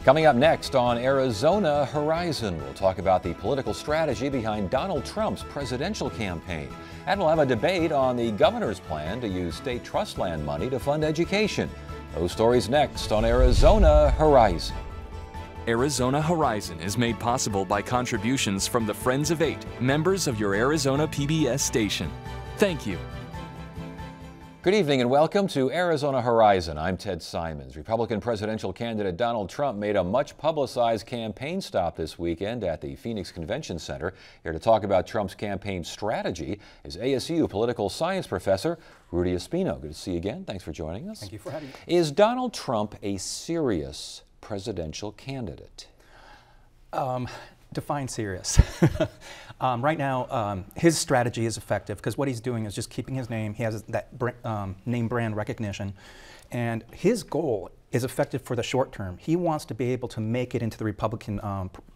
Coming up next on Arizona Horizon, we'll talk about the political strategy behind Donald Trump's presidential campaign. And we'll have a debate on the governor's plan to use state trust land money to fund education. Those stories next on Arizona Horizon. Arizona Horizon is made possible by contributions from the Friends of Eight, members of your Arizona PBS station. Thank you. Good evening and welcome to Arizona Horizon. I'm Ted Simons. Republican presidential candidate Donald Trump made a much publicized campaign stop this weekend at the Phoenix Convention Center. Here to talk about Trump's campaign strategy is ASU political science professor Rudy Espino. Good to see you again. Thanks for joining us. Thank you for having me. Is Donald Trump a serious presidential candidate? Define serious. Right now, his strategy is effective because what he's doing is just keeping his name. He has that name brand recognition. And his goal is effective for the short term. He wants to be able to make it into the Republican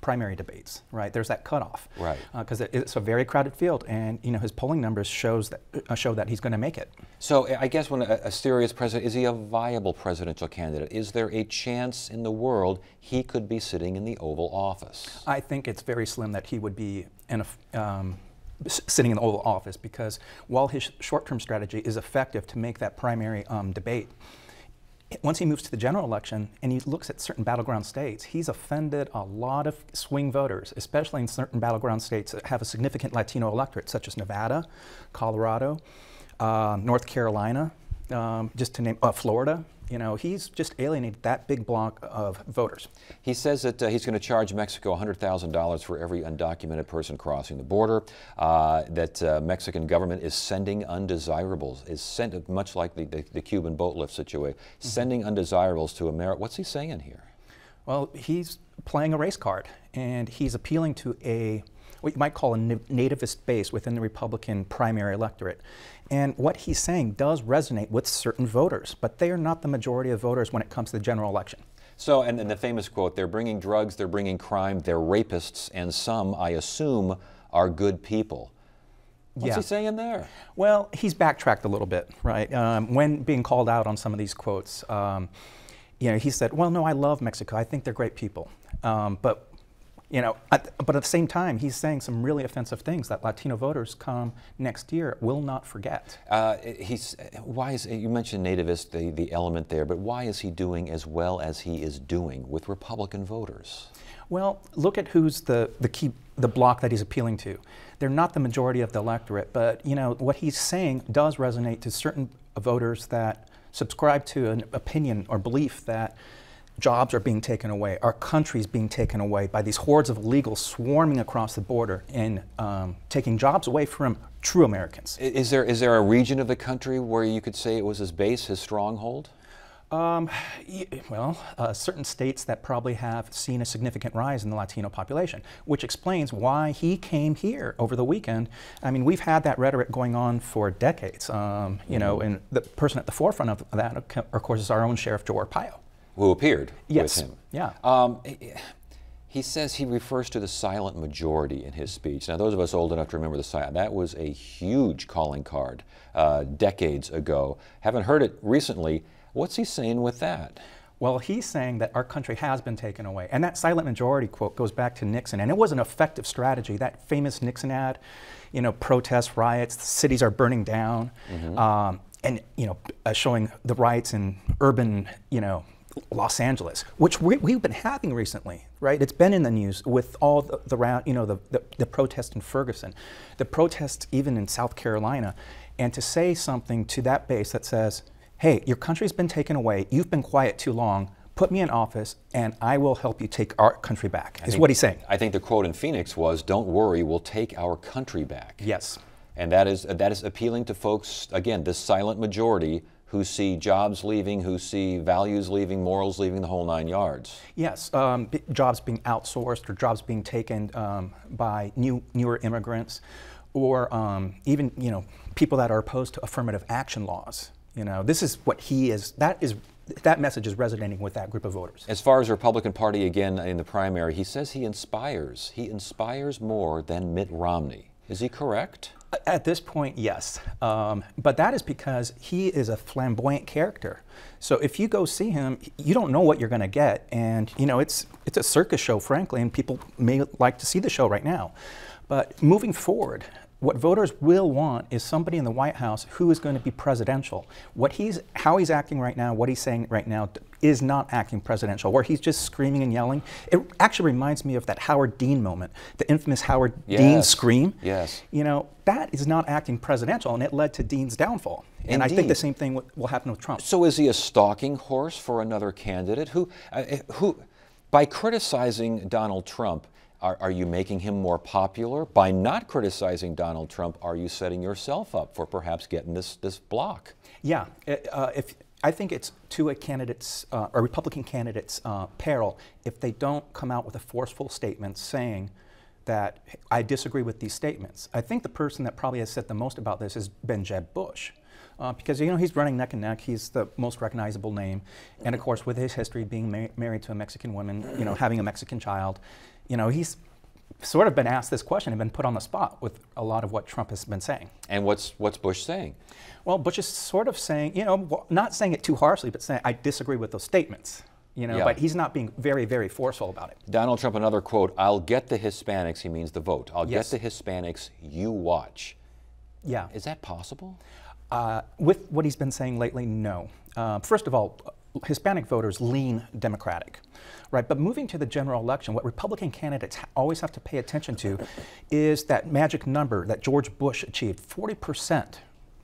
primary debates, right? There's that cutoff. Right. Because it's a very crowded field, and his polling numbers show that he's going to make it. So I guess when a serious president, is he a viable presidential candidate? Is there a chance in the world he could be sitting in the Oval Office? I think it's very slim that he would be sitting in the Oval Office, because while his short-term strategy is effective to make that primary debate, once he moves to the general election and he looks at certain battleground states, he's offended a lot of swing voters, especially in certain battleground states that have a significant Latino electorate, such as Nevada, Colorado, North Carolina, just to name, Florida. He's just alienated that big block of voters. He says that he's going to charge Mexico $100,000 for every undocumented person crossing the border, that Mexican government is sending undesirables, much like the Cuban boat lift situation, sending undesirables to America. What's he saying here? Well, he's playing a race card, and he's appealing to what you might call a nativist base within the Republican primary electorate. And what he's saying does resonate with certain voters, but they are not the majority of voters when it comes to the general election. So, and the famous quote, they're bringing drugs, they're bringing crime, they're rapists, and some, I assume, are good people. What's he saying there? Well, he's backtracked a little bit, right? When being called out on some of these quotes, he said, well, no, I love Mexico. I think they're great people. But at the same time, he's saying some really offensive things that Latino voters come next year will not forget. You mentioned nativist, the element there, but why is he doing as well as he is doing with Republican voters? Well, look at who's the block that he's appealing to. They're not the majority of the electorate, but what he's saying does resonate to certain voters that subscribe to an opinion or belief that jobs are being taken away, our country's being taken away by these hordes of illegals swarming across the border and taking jobs away from true Americans. Is there a region of the country where you could say it was his base, his stronghold? Certain states that probably have seen a significant rise in the Latino population, which explains why he came here over the weekend. I mean, we've had that rhetoric going on for decades, and the person at the forefront of that, of course, is our own Sheriff Joe Arpaio, who appeared with him. Yeah. He says he refers to the silent majority in his speech. Now, those of us old enough to remember that was a huge calling card decades ago. Haven't heard it recently. What's he saying with that? Well, he's saying that our country has been taken away. And that silent majority quote goes back to Nixon. And it was an effective strategy. That famous Nixon ad, protests, riots, cities are burning down, and showing the riots in urban, Los Angeles, which we've been having recently, right? It's been in the news with all the protests in Ferguson, the protests even in South Carolina, and to say something to that base that says, hey, your country's been taken away, you've been quiet too long, put me in office and I will help you take our country back, is what he's saying. I think the quote in Phoenix was, don't worry, we'll take our country back. Yes. And that is appealing to folks, again, this silent majority who see jobs leaving, who see values leaving, morals leaving, the whole 9 yards. Yes, jobs being outsourced or jobs being taken by newer immigrants, or even people that are opposed to affirmative action laws. This is what he is. That message is resonating with that group of voters. As far as the Republican Party, again, in the primary, he says he inspires more than Mitt Romney. Is he correct? At this point, yes. But that is because he is a flamboyant character. So if you go see him, you don't know what you're going to get. And, you know, it's a circus show, frankly, and people may like to see the show right now. But moving forward, what voters will want is somebody in the White House who is going to be presidential. How he's acting right now, what he's saying right now is not acting presidential, where he's just screaming and yelling. It actually reminds me of that Howard Dean moment, the infamous Howard Dean scream. Yes. You know, that is not acting presidential, and it led to Dean's downfall. Indeed. And I think the same thing will happen with Trump. So is he a stalking horse for another candidate? Who by criticizing Donald Trump, are you making him more popular? By not criticizing Donald Trump, are you setting yourself up for perhaps getting this block? Yeah, I think it's to a Republican candidate's peril if they don't come out with a forceful statement saying that I disagree with these statements. I think the person that probably has said the most about this has been Jeb Bush. Because, you know, he's running neck and neck. He's the most recognizable name. And, of course, with his history being married to a Mexican woman, you know, having a Mexican child, you know, he's sort of been asked this question and been put on the spot with a lot of what Trump has been saying. And what's Bush saying? Well, Bush is sort of saying, you know, not saying it too harshly, but saying, I disagree with those statements. You know, but he's not being very, very forceful about it. Donald Trump, another quote, I'll get the Hispanics, he means the vote. I'll Yes. get the Hispanics, you watch. Yeah. Is that possible? With what he's been saying lately, no. First of all, Hispanic voters lean Democratic, right? But moving to the general election, what Republican candidates always have to pay attention to is that magic number that George Bush achieved, 40%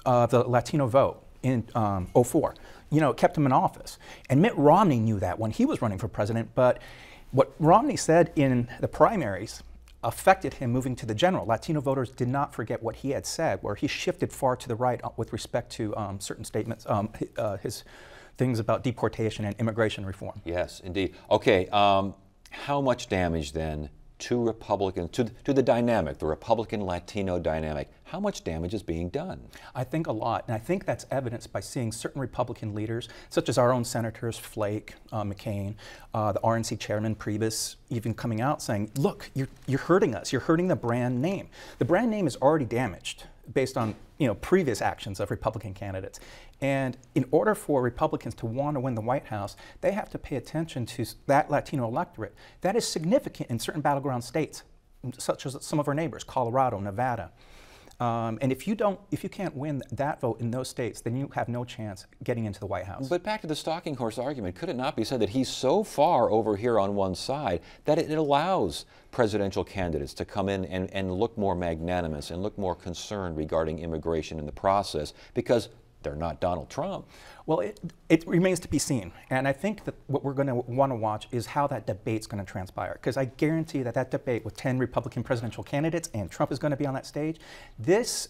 of the Latino vote in 2004. You know, it kept him in office. And Mitt Romney knew that when he was running for president, but what Romney said in the primaries affected him moving to the general. Latino voters did not forget what he had said, where he shifted far to the right with respect to certain statements, his things about deportation and immigration reform. Yes, indeed. Okay, how much damage then to Republicans, to the dynamic, the Republican-Latino dynamic, how much damage is being done? I think a lot, and I think that's evidenced by seeing certain Republican leaders, such as our own senators, Flake, McCain, the RNC chairman, Priebus, even coming out saying, look, you're hurting us, you're hurting the brand name. The brand name is already damaged based on, you know, previous actions of Republican candidates. And in order for Republicans to want to win the White House, they have to pay attention to that Latino electorate. That is significant in certain battleground states, such as some of our neighbors, Colorado, Nevada. And if you can't win that vote in those states, then you have no chance getting into the White House. But back to the stalking horse argument, could it not be said that he's so far over here on one side that it allows presidential candidates to come in and look more magnanimous and look more concerned regarding immigration in the process because they're not Donald Trump? Well, it remains to be seen. And I think that what we're going to want to watch is how that debate's going to transpire. Because I guarantee that debate with 10 Republican presidential candidates and Trump is going to be on that stage, his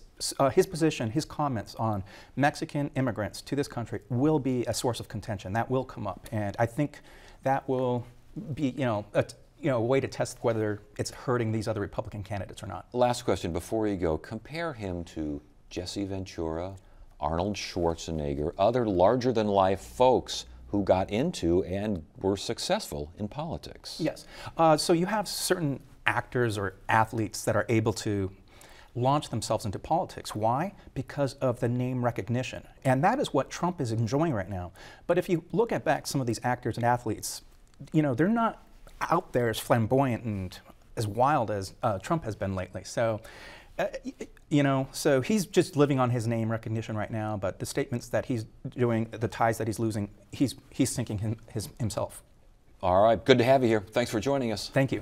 position, his comments on Mexican immigrants to this country will be a source of contention. That will come up. And I think that will be, a way to test whether it's hurting these other Republican candidates or not. Last question before you go. Compare him to Jesse Ventura, Arnold Schwarzenegger, other larger-than-life folks who got into and were successful in politics. Yes. So you have certain actors or athletes that are able to launch themselves into politics. Why? Because of the name recognition. And that is what Trump is enjoying right now. But if you look at back some of these actors and athletes, you know, they're not out there as flamboyant and as wild as Trump has been lately. So, so he's just living on his name recognition right now, but the statements that he's doing, the ties that he's losing, he's sinking himself. All right, good to have you here. Thanks for joining us. Thank you.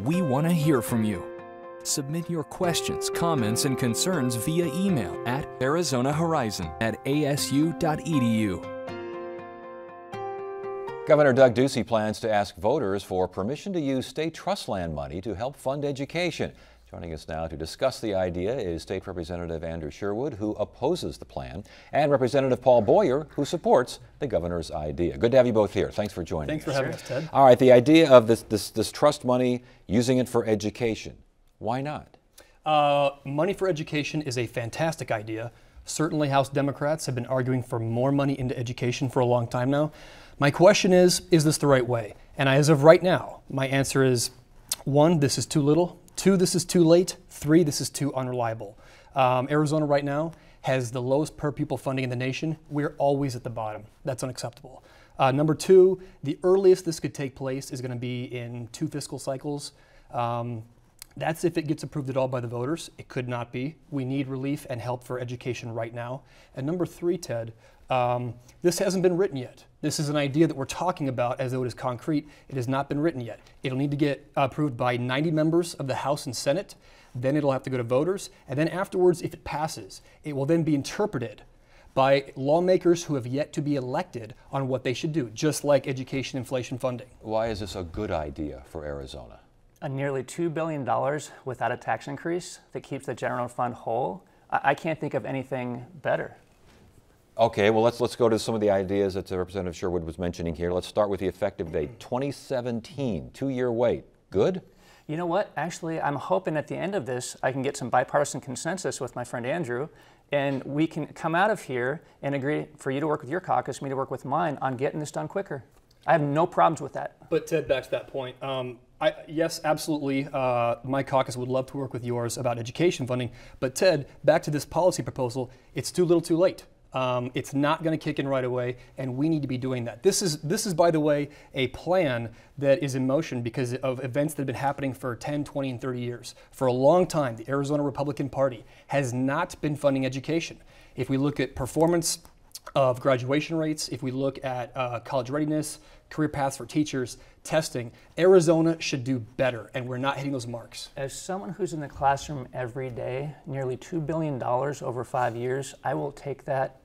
We want to hear from you. Submit your questions, comments, and concerns via email at arizonahorizon@asu.edu. Governor Doug Ducey plans to ask voters for permission to use state trust land money to help fund education. Joining us now to discuss the idea is State Representative Andrew Sherwood, who opposes the plan, and Representative Paul Boyer, who supports the governor's idea. Good to have you both here. Thanks for joining us. Thanks for having us, Ted. All right, the idea of this trust money, using it for education, why not? Money for education is a fantastic idea. Certainly House Democrats have been arguing for more money into education for a long time now. My question is this the right way? And as of right now, my answer is 1, this is too little. 2, this is too late. 3, this is too unreliable. Arizona right now has the lowest per pupil funding in the nation. We're always at the bottom. That's unacceptable. Number 2, the earliest this could take place is going to be in 2 fiscal cycles. That's if it gets approved at all by the voters. It could not be. We need relief and help for education right now. And number 3, Ted, this hasn't been written yet. This is an idea that we're talking about as though it is concrete. It has not been written yet. It'll need to get approved by 90 members of the House and Senate. Then it'll have to go to voters. And then afterwards, if it passes, it will then be interpreted by lawmakers who have yet to be elected on what they should do, just like education inflation funding. Why is this a good idea for Arizona? A nearly $2 billion without a tax increase that keeps the general fund whole. I can't think of anything better. Okay, well, let's go to some of the ideas that Representative Sherwood was mentioning here. Let's start with the effective date, 2017, 2-year wait. Good? You know what? Actually, I'm hoping at the end of this, I can get some bipartisan consensus with my friend Andrew, and we can come out of here and agree for you to work with your caucus, me to work with mine on getting this done quicker. I have no problems with that. But Ted, back to that point. Yes, absolutely. My caucus would love to work with yours about education funding. But Ted, back to this policy proposal, it's too little too late. It's not going to kick in right away, and we need to be doing that. This is, by the way, a plan that is in motion because of events that have been happening for 10, 20, and 30 years. For a long time, the Arizona Republican Party has not been funding education. If we look at performance of graduation rates, if we look at college readiness, career paths for teachers, testing, Arizona should do better, and we're not hitting those marks. As someone who's in the classroom every day, nearly $2 billion over 5 years, I will take that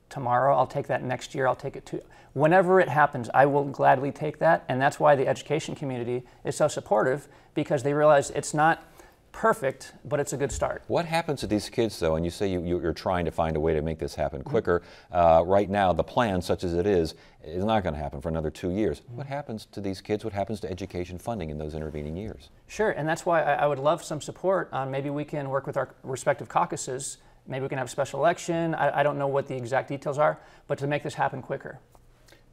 tomorrow, I'll take that next year, I'll take it whenever it happens, I will gladly take that, and that's why the education community is so supportive, because they realize it's not perfect, but it's a good start. What happens to these kids, though, and you say you're trying to find a way to make this happen quicker. Right now, the plan, such as it is not going to happen for another 2 years. What happens to these kids? What happens to education funding in those intervening years? Sure, and that's why I would love some support on maybe we can work with our respective caucuses. Maybe we can have a special election. I don't know what the exact details are, but to make this happen quicker.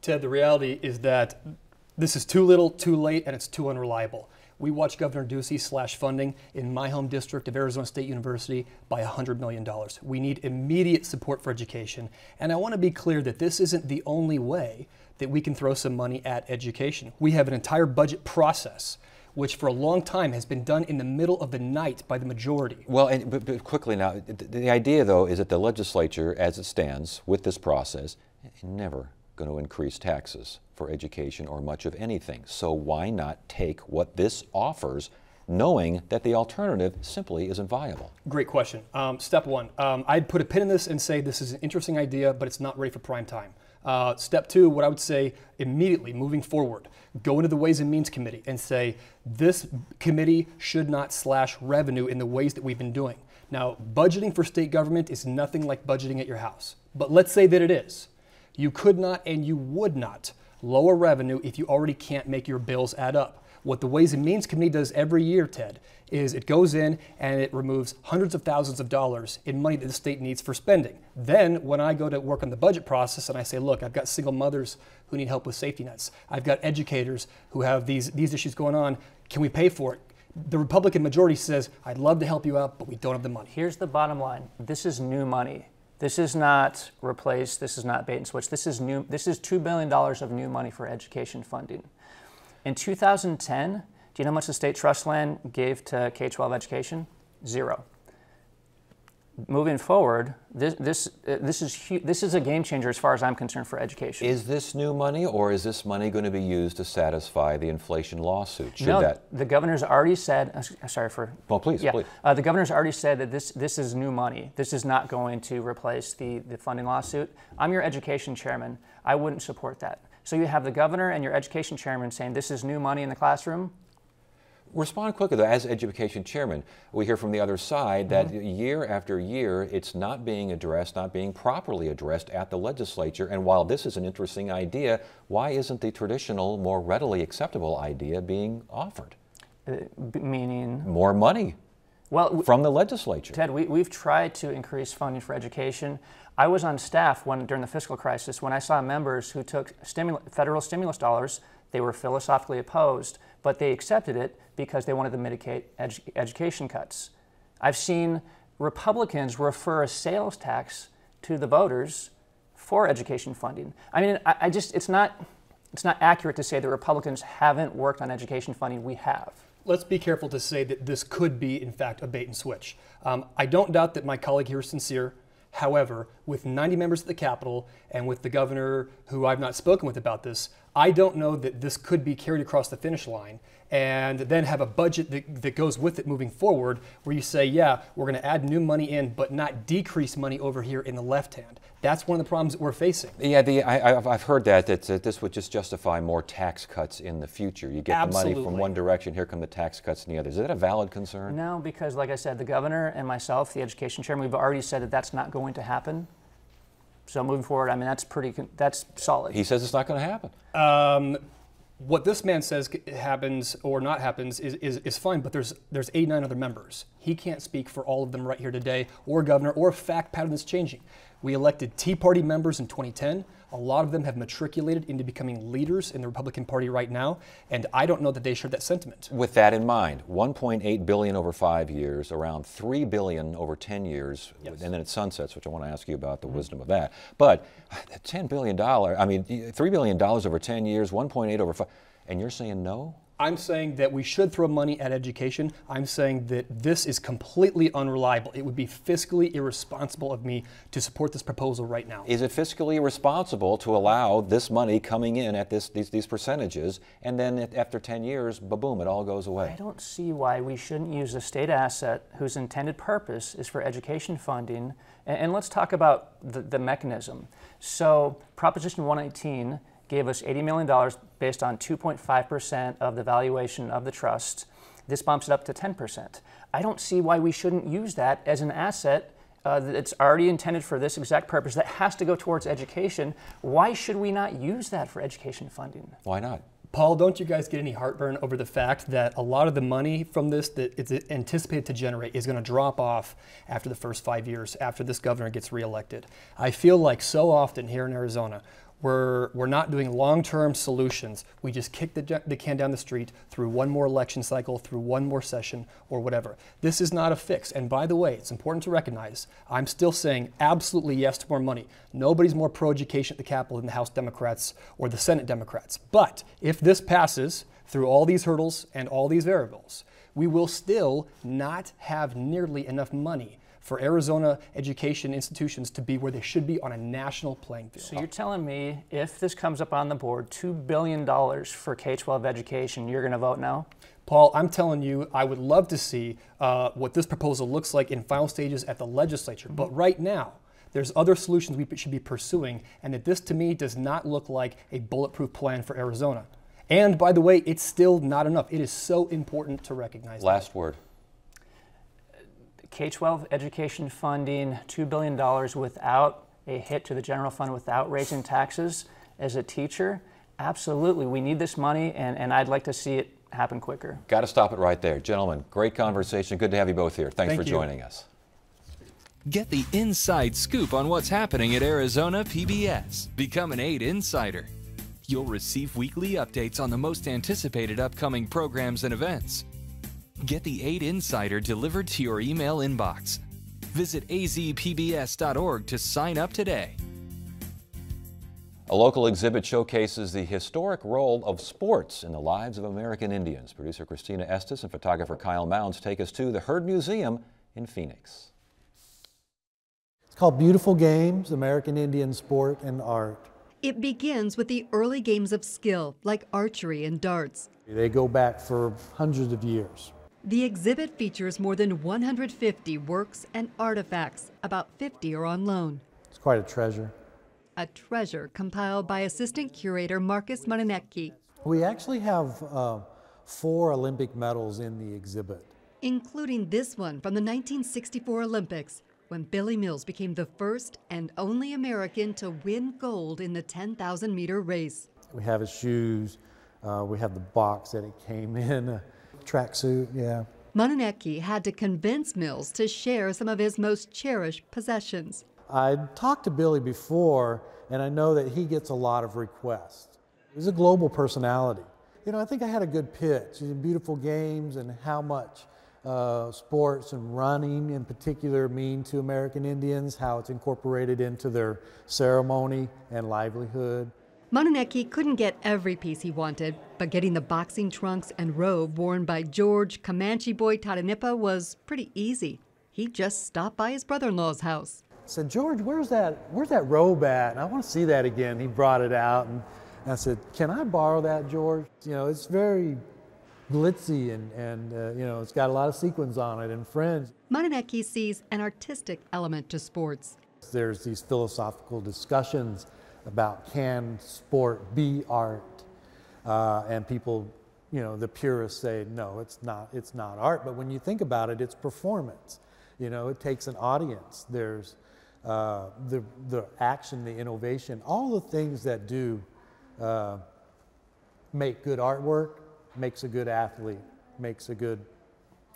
Ted, the reality is that this is too little, too late, and it's too unreliable. We watched Governor Ducey slash funding in my home district of Arizona State University by $100 million. We need immediate support for education. And I want to be clear that this isn't the only way that we can throw some money at education. We have an entire budget process which for a long time has been done in the middle of the night by the majority. Well, but quickly now, the idea, though, is that the legislature, as it stands with this process, is never going to increase taxes for education or much of anything. So why not take what this offers, knowing that the alternative simply isn't viable? Great question. Step 1, I'd put a pin in this and say this is an interesting idea, but it's not ready for prime time. Step 2, what I would say immediately moving forward, go into the Ways and Means Committee and say this committee should not slash revenue in the ways that we've been doing. Now, budgeting for state government is nothing like budgeting at your house, but let's say that it is. You could not and you would not lower revenue if you already can't make your bills add up. What the Ways and Means Committee does every year, Ted, is it goes in and it removes hundreds of thousands of dollars in money that the state needs for spending. Then when I go to work on the budget process and I say, look, I've got single mothers who need help with safety nets. I've got educators who have these issues going on. Can we pay for it? The Republican majority says, I'd love to help you out, but we don't have the money. Here's the bottom line. This is new money. This is not replaced. This is not bait and switch. This is new. This is $2 billion of new money for education funding. In 2010, do you know how much the state trust land gave to K-12 education? 0. moving forward, this is a game changer as far as I'm concerned for education. Is this new money, or is this money going to be used to satisfy the inflation lawsuit? The governor's already said. Sorry for. Well, please, yeah, please. The governor's already said that this is new money. This is not going to replace the funding lawsuit. I'm your education chairman. I wouldn't support that. So you have the governor and your education chairman saying this is new money in the classroom. Respond quickly, though. As education chairman, we hear from the other side that year after year it's not being addressed, not being properly addressed at the legislature. And while this is an interesting idea, why isn't the traditional, more readily acceptable idea being offered? Meaning? More money from the legislature. Ted, we've tried to increase funding for education. I was on staff during the fiscal crisis when I saw members who took federal stimulus dollars. They were philosophically opposed, but they accepted it because they wanted to mitigate education cuts. I've seen Republicans refer a sales tax to the voters for education funding. I mean, it's not accurate to say that Republicans haven't worked on education funding. We have. Let's be careful to say that this could be, in fact, a bait and switch. I don't doubt that my colleague here is sincere. However, with 90 members at the Capitol and with the governor, who I've not spoken with about this, I don't know that this could be carried across the finish line and then have a budget that goes with it moving forward, where you say, yeah, we're going to add new money in, but not decrease money over here in the left hand. That's one of the problems that we're facing. Yeah, I've heard that this would just justify more tax cuts in the future. You get the money from one direction, here come the tax cuts in the other. Is that a valid concern? No, because like I said, the governor and myself, the education chairman, we've already said that that's not going to happen. So moving forward, I mean, that's solid. He says it's not going to happen. What this man says happens or not happens is fine, but there's 89 other members. He can't speak for all of them right here today, or governor, or a fact pattern that's changing. We elected Tea Party members in 2010. A lot of them have matriculated into becoming leaders in the Republican Party right now, and I don't know that they share that sentiment. With that in mind, $1.8 billion over 5 years, around $3 billion over 10 years, yes. And then it sunsets, which I want to ask you about the wisdom of that. But $10 billion, I mean, $3 billion over 10 years, 1.8 over 5, and you're saying no? I'm saying that we should throw money at education. I'm saying that this is completely unreliable. It would be fiscally irresponsible of me to support this proposal right now. Is it fiscally irresponsible to allow this money coming in at these percentages, and then after 10 years, ba-boom, it all goes away? I don't see why we shouldn't use a state asset whose intended purpose is for education funding. And let's talk about the mechanism. So Proposition 119 gave us $80 million based on 2.5% of the valuation of the trust. This bumps it up to 10%. I don't see why we shouldn't use that as an asset that's already intended for this exact purpose that has to go towards education. Why should we not use that for education funding? Why not? Paul, don't you guys get any heartburn over the fact that a lot of the money from this that it's anticipated to generate is going to drop off after the first 5 years, after this governor gets reelected? I feel like so often here in Arizona, we're not doing long-term solutions. We just kick the can down the street through one more election cycle, through one more session, or whatever. This is not a fix. And by the way, it's important to recognize, I'm still saying absolutely yes to more money. Nobody's more pro-education at the Capitol than the House Democrats or the Senate Democrats. But if this passes through all these hurdles and all these variables, we will still not have nearly enough money for Arizona education institutions to be where they should be on a national playing field. So you're telling me if this comes up on the board, $2 billion for K-12 education, you're going to vote no? Paul, I'm telling you, I would love to see what this proposal looks like in final stages at the legislature. But right now, there's other solutions we should be pursuing, and that this to me does not look like a bulletproof plan for Arizona. And by the way, it's still not enough. It is so important to recognize Last that. word. K-12 education funding, $2 billion without a hit to the general fund, without raising taxes as a teacher, absolutely. We need this money, and I'd like to see it happen quicker. Got to stop it right there. Gentlemen, great conversation. Good to have you both here. Thanks for joining us. Get the inside scoop on what's happening at Arizona PBS. Become an 8 Insider. You'll receive weekly updates on the most anticipated upcoming programs and events. Get the 8 Insider delivered to your email inbox. Visit azpbs.org to sign up today. A local exhibit showcases the historic role of sports in the lives of American Indians. Producer Christina Estes and photographer Kyle Mounds take us to the Herd Museum in Phoenix. called Beautiful Games, American Indian Sport and Art. It begins with the early games of skill, like archery and darts. They go back for hundreds of years. The exhibit features more than 150 works and artifacts. About 50 are on loan. It's quite a treasure. A treasure compiled by assistant curator Marcus Mononecki, We actually have 4 Olympic medals in the exhibit. including this one from the 1964 Olympics, when Billy Mills became the first and only American to win gold in the 10,000-meter race. We have his shoes, we have the box that it came in, a tracksuit, yeah. Mononecki had to convince Mills to share some of his most cherished possessions. I'd talked to Billy before, and I know that he gets a lot of requests. He's a global personality. You know, I think I had a good pitch in Beautiful Games and how much sports and running in particular mean to American Indians, how it's incorporated into their ceremony and livelihood. Mononecki couldn't get every piece he wanted, but getting the boxing trunks and robe worn by George Comanche Boy Tadanipa was pretty easy. He just stopped by his brother-in-law's house. I said, George, where's that robe at? And I want to see that again. He brought it out, and I said, can I borrow that, George? You know, it's very glitzy and you know, it's got a lot of sequins on it and fringe. Mononecki sees an artistic element to sports. There's these philosophical discussions about can sport be art? And people, you know, the purists say, no, it's not art. But when you think about it, it's performance. You know, it takes an audience. There's the action, the innovation, all the things that do make good artwork, makes a good athlete, makes a good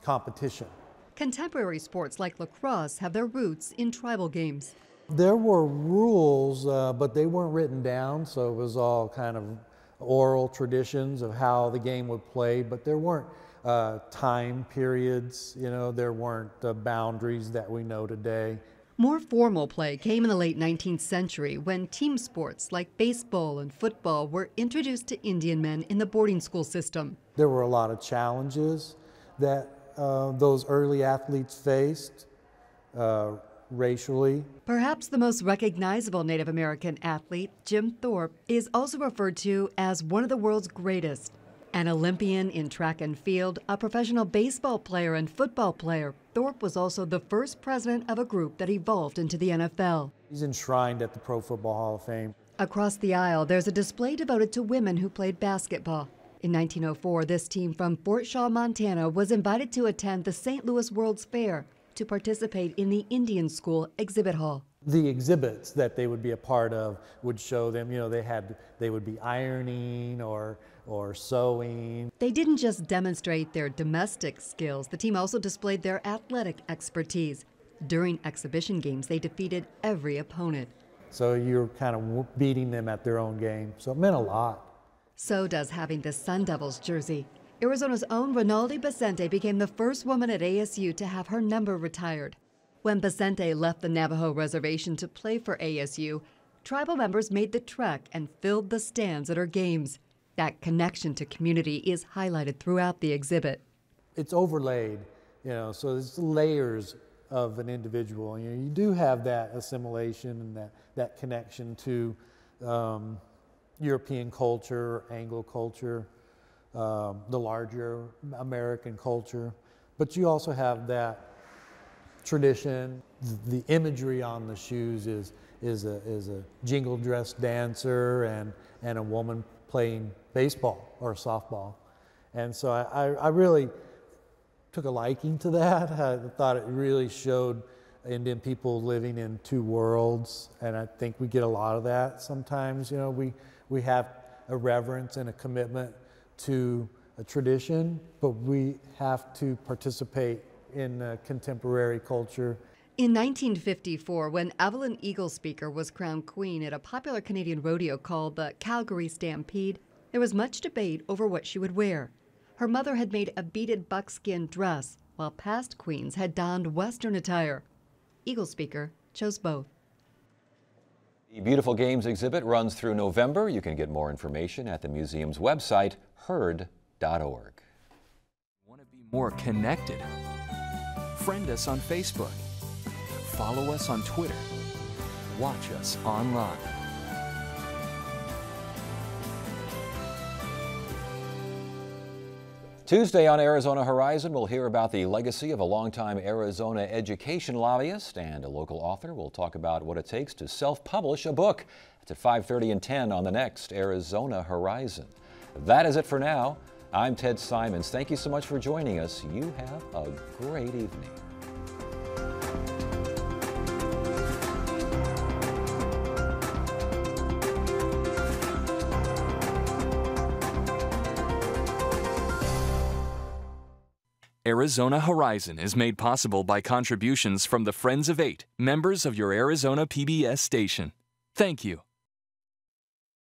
competition. Contemporary sports like lacrosse have their roots in tribal games. There were rules, but they weren't written down, so it was all kind of oral traditions of how the game would play, but there weren't time periods, you know, there weren't boundaries that we know today. More formal play came in the late 19th century when team sports like baseball and football were introduced to Indian men in the boarding school system. There were a lot of challenges that those early athletes faced racially. Perhaps the most recognizable Native American athlete, Jim Thorpe, is also referred to as one of the world's greatest. An Olympian in track and field, a professional baseball player and football player, Thorpe was also the first president of a group that evolved into the NFL. He's enshrined at the Pro Football Hall of Fame. Across the aisle, there's a display devoted to women who played basketball. In 1904, this team from Fort Shaw, Montana, was invited to attend the St. Louis World's Fair to participate in the Indian School exhibit hall. The exhibits that they would be a part of would show them, you know, they would be ironing or sewing. They didn't just demonstrate their domestic skills, the team also displayed their athletic expertise. During exhibition games, they defeated every opponent. So you're kind of beating them at their own game. So it meant a lot. So does having the Sun Devils jersey. Arizona's own Rinaldi Basente became the first woman at ASU to have her number retired. When Basente left the Navajo reservation to play for ASU, tribal members made the trek and filled the stands at her games. That connection to community is highlighted throughout the exhibit. It's overlaid, you know, so there's layers of an individual. You know, you do have that assimilation and that connection to European culture, Anglo culture, the larger American culture, but you also have that tradition. The imagery on the shoes is a jingle dress dancer and a woman playing baseball or softball, and so I really took a liking to that. I thought it really showed Indian people living in two worlds, and I think we get a lot of that sometimes. You know, we have a reverence and a commitment to a tradition, but we have to participate in contemporary culture. In 1954, when Evelyn Eaglespeaker was crowned queen at a popular Canadian rodeo called the Calgary Stampede, there was much debate over what she would wear. Her mother had made a beaded buckskin dress, while past queens had donned Western attire. Eaglespeaker chose both. The Beautiful Games exhibit runs through November. You can get more information at the museum's website, heard.org. Want to be more connected? Friend us on Facebook. follow us on Twitter. Watch us online. Tuesday on Arizona Horizon, we'll hear about the legacy of a longtime Arizona education lobbyist, and a local author will talk about what it takes to self-publish a book. It's at 5:30 and 10 on the next Arizona Horizon. That is it for now. I'm Ted Simons. Thank you so much for joining us. You have a great evening. Arizona Horizon is made possible by contributions from the Friends of 8, members of your Arizona PBS station. Thank you.